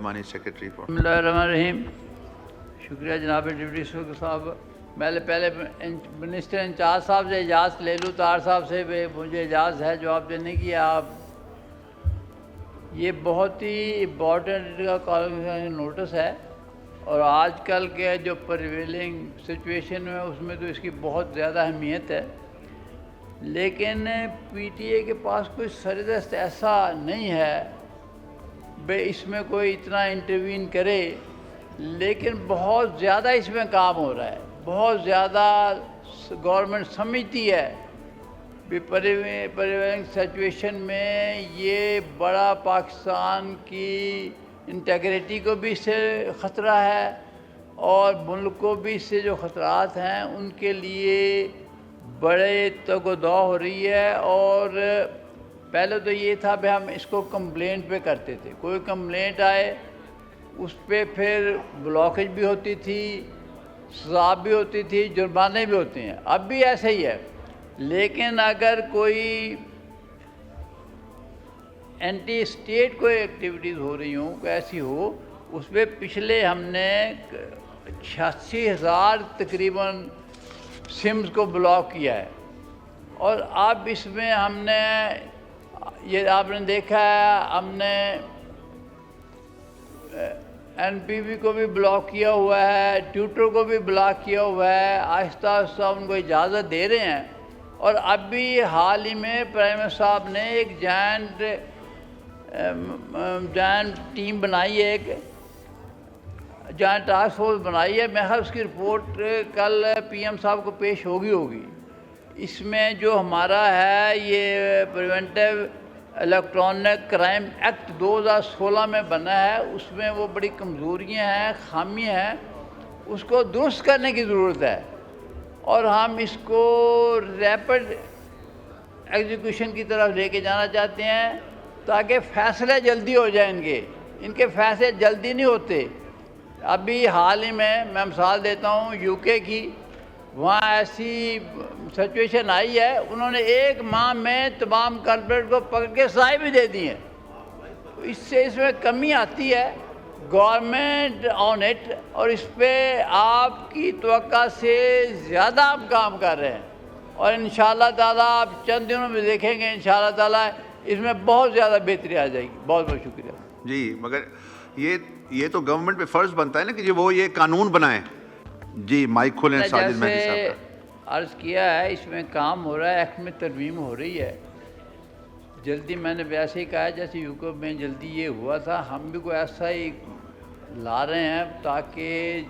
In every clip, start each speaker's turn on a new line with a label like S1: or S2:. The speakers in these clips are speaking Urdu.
S1: پارلیمانی سیکرٹری فار.
S2: بسم اللہ الرحمن الرحیم. شکریہ جناب ڈپٹی اسپیکر صاحب. میں پہلے منسٹر انچارج صاحب سے اجازت لے لوں. طاہر صاحب سے مجھے اجازت ہے جواب دینے کی. آپ یہ بہت ہی امپورٹنٹ کا نوٹس ہے اور آج کل کے جو پریویلنگ سچویشن ہے اس میں تو اس کی بہت زیادہ اہمیت ہے. لیکن پی ٹی اے کے پاس کوئی سردست ایسا نہیں ہے بھئی اس میں کوئی اتنا انٹروین کرے. لیکن بہت زیادہ اس میں کام ہو رہا ہے. بہت زیادہ گورنمنٹ سمجھتی ہے بھی پریویلنگ سچویشن میں یہ بڑا پاکستان کی انٹیگریٹی کو بھی اس سے خطرہ ہے اور ملک کو بھی اس سے جو خطرات ہیں ان کے لیے بڑے تگ و دو ہو رہی ہے. اور پہلے تو یہ تھا کہ ہم اس کو کمپلینٹ پہ کرتے تھے. کوئی کمپلینٹ آئے اس پہ پھر بلاکیج بھی ہوتی تھی, سزا بھی ہوتی تھی, جرمانے بھی ہوتے ہیں. اب بھی ایسا ہی ہے. لیکن اگر کوئی اینٹی اسٹیٹ کوئی ایکٹیویٹیز ہو رہی ہوں, کوئی ایسی ہو, اس پہ پچھلے ہم نے 86,000 تقریباً سمز کو بلاک کیا ہے. اور اب اس میں ہم نے یہ آپ نے دیکھا ہے ہم نے این پی وی کو بھی بلاک کیا ہوا ہے, ٹویٹر کو بھی بلاک کیا ہوا ہے. آہستہ آہستہ ان کو اجازت دے رہے ہیں. اور اب بھی حال ہی میں پرائم منسٹر صاحب نے ایک جائنٹ ٹیم بنائی ہے, ایک جائنٹ ٹاسک فورس بنائی ہے. میں خیال اس کی رپورٹ کل پی ایم صاحب کو پیش ہوگی. اس میں جو ہمارا ہے یہ پریونٹیو الیکٹرانک کرائم ایکٹ 2016 میں بنا ہے, اس میں وہ بڑی کمزوریاں ہیں, خامیاں ہیں, اس کو درست کرنے کی ضرورت ہے. اور ہم اس کو ریپڈ ایگزیکیوشن کی طرف لے کے جانا چاہتے ہیں تاکہ فیصلے جلدی ہو جائیں. ان کے فیصلے جلدی نہیں ہوتے. ابھی حال ہی میں مثال دیتا ہوں یو کے کی, وہاں ایسی سچویشن آئی ہے انہوں نے 1 ماہ میں تمام کلپریٹ کو پکڑ کے سزائیں بھی دے دی ہیں. اس سے اس میں کمی آتی ہے گورنمنٹ آن اٹ, اور اس پہ آپ کی توقع سے زیادہ آپ کام کر رہے ہیں. اور انشاءاللہ تعالیٰ آپ چند دنوں میں دیکھیں گے انشاءاللہ تعالیٰ اس میں بہت زیادہ بہتری آ جائے گی. بہت بہت شکریہ.
S1: جی مگر یہ تو گورنمنٹ پہ فرض بنتا ہے نا کہ وہ یہ قانون بنائیں. جی مائک کھولیں ساجد مہدی صاحب کا.
S2: عرض کیا ہے اس میں کام ہو رہا ہے, ایکٹ میں ترمیم ہو رہی ہے جلدی. میں نے ویسے ہی کہا جیسے یوکو میں جلدی یہ ہوا تھا, ہم بھی کوئی ایسا ہی لا رہے ہیں تاکہ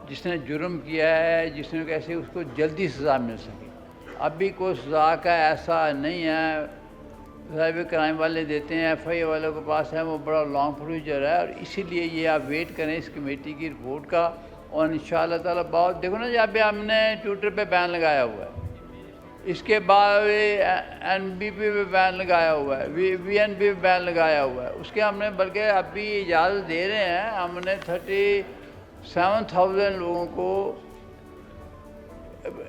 S2: جس نے جرم کیا ہے, جس نے کیسے, اس کو جلدی سزا مل سکے. ابھی کوئی سزا کا ایسا نہیں ہے. سائبر کرائم والے دیتے ہیں, ایف آئی اے والوں کے پاس ہے, وہ بڑا لانگ پروسیجر ہے. اور اسی لیے یہ آپ ویٹ کریں اس کمیٹی کی رپورٹ کا. اور انشاءاللہ تعالیٰ بہت دیکھو نا, جب ہم نے ٹویٹر پہ بین لگایا ہوا ہے, اس کے بعد این بی پی پہ بین لگایا ہوا ہے, وی این پی پہ بین لگایا ہوا ہے. اس کے ہم نے بلکہ ابھی اجازت دے رہے ہیں, ہم نے 37,000 لوگوں کو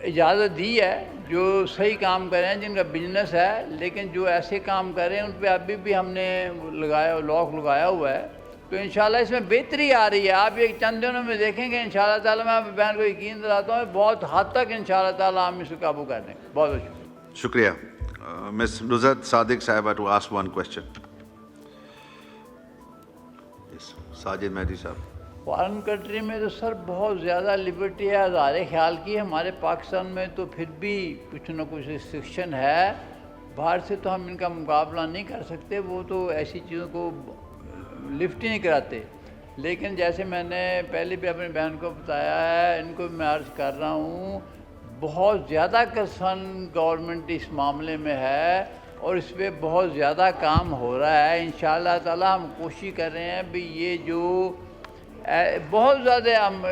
S2: اجازت دی ہے جو صحیح کام کر رہے ہیں, جن کا بزنس ہے. لیکن جو ایسے کام کر رہے ہیں ان پہ ابھی بھی ہم نے لاک لگایا ہوا ہے. تو انشاءاللہ اس میں بہتری آ رہی ہے. آپ ایک چند دنوں میں دیکھیں گے انشاءاللہ تعالیٰ. میں آپ بہن کو یقین دلاتا ہوں بہت حد تک انشاءاللہ تعالیٰ ہم اس کو قابو کر دیں گے. بہت بہت
S1: شکریہ. مس نصرت صادق صاحبہ to ask one question. Sajid Mehdi صاحب.
S2: فارن کنٹری میں تو سر بہت زیادہ لبرٹی ہے ہزارے خیال کی. ہمارے پاکستان میں تو پھر بھی کچھ نہ کچھ ریسٹرکشن ہے. باہر سے تو ہم ان کا مقابلہ نہیں کر سکتے, وہ تو ایسی چیزوں کو لفٹ ہی نہیں کراتے. لیکن جیسے میں نے پہلے بھی اپنی بہن کو بتایا ہے, ان کو میں عرض کر رہا ہوں, بہت زیادہ کنسرن گورنمنٹ اس معاملے میں ہے اور اس پہ بہت زیادہ کام ہو رہا ہے. انشاءاللہ تعالیٰ ہم کوشش کر رہے ہیں بھی یہ جو بہت زیادہ ہم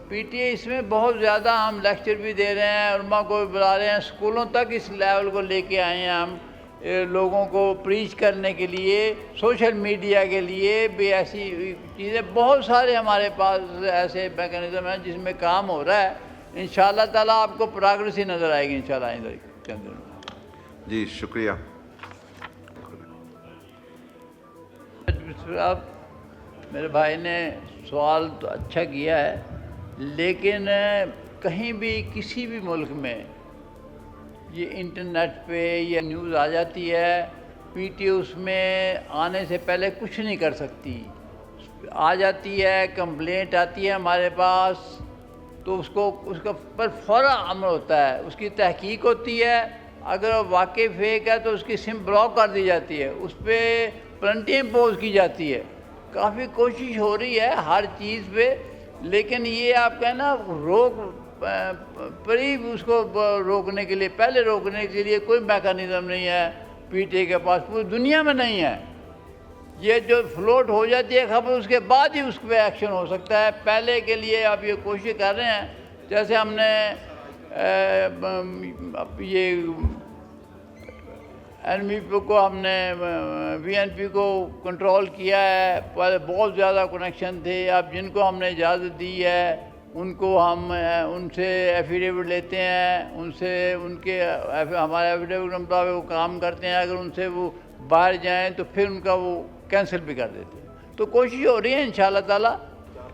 S2: پی ٹی اے اس میں بہت زیادہ ہم لیکچر بھی دے رہے ہیں, علماء کو بھی بلا رہے ہیں, اسکولوں تک اس لیول کو لے کے آئے ہیں ہم لوگوں کو پریچ کرنے کے لیے, سوشل میڈیا کے لیے بھی. ایسی چیزیں بہت سارے ہمارے پاس ایسے میکانزم ہیں جس میں کام ہو رہا ہے. انشاءاللہ تعالیٰ آپ کو پروگریس ہی نظر آئے گی انشاءاللہ چند دنوں میں.
S1: جی شکریہ.
S2: اب میرے بھائی نے سوال تو اچھا کیا ہے، لیکن کہیں بھی کسی بھی ملک میں یہ انٹرنیٹ پہ یہ نیوز آ جاتی ہے، پی ٹی اس میں آنے سے پہلے کچھ نہیں کر سکتی، آ جاتی ہے کمپلینٹ آتی ہے ہمارے پاس تو اس کا پر فوراً عمل ہوتا ہے، اس کی تحقیق ہوتی ہے، اگر واقعی فیک ہے تو اس کی سم بلاک کر دی جاتی ہے، اس پہ پینلٹی امپوز کی جاتی ہے۔ کافی کوشش ہو رہی ہے ہر چیز پہ، لیکن یہ آپ کا نا اس کو روکنے کے لیے، پہلے روکنے کے لیے کوئی میکانزم نہیں ہے پی ٹی اے کے پاس، پوری دنیا میں نہیں ہے۔ یہ جو فلوٹ ہو جاتی ہے خبر، اس کے بعد ہی اس پہ ایکشن ہو سکتا ہے، پہلے کے لیے آپ یہ کوشش کر رہے ہیں۔ جیسے ہم نے یہ این وی پی کو ہم نے وی این پی کو کنٹرول کیا ہے، پہلے بہت زیادہ کنیکشن تھے، اب جن کو ہم نے اجازت دی ہے ان کو ہم ان سے ایفیڈیوٹ لیتے ہیں، ان سے ان کے ہمارے ایفیڈیوٹ کے مطابق وہ کام کرتے ہیں، اگر ان سے وہ باہر جائیں تو پھر ان کا وہ کینسل بھی کر دیتے ہیں۔ تو کوشش ہو رہی ہے انشاءاللہ تعالیٰ،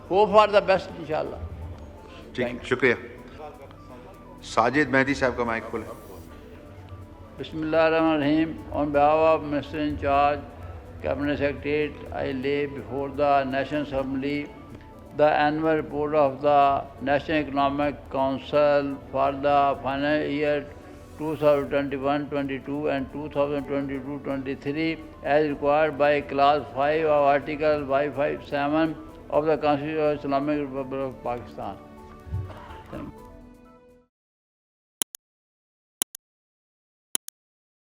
S2: ہوپ فار دا بیسٹ انشاءاللہ۔
S1: ٹھیک، شکریہ۔ ساجد مہدی صاحب کا مائک کھولیں۔
S2: بسم اللہ الرحمن الرحیم۔ آن behalf of Minister in charge, Cabinet Secretary, I lay before the National Assembly the annual report of the National Economic Council for the financial year 2021-22 and 2022-23 as required by Clause 5 of Article 557 of the Constitution of Islamic Republic of Pakistan.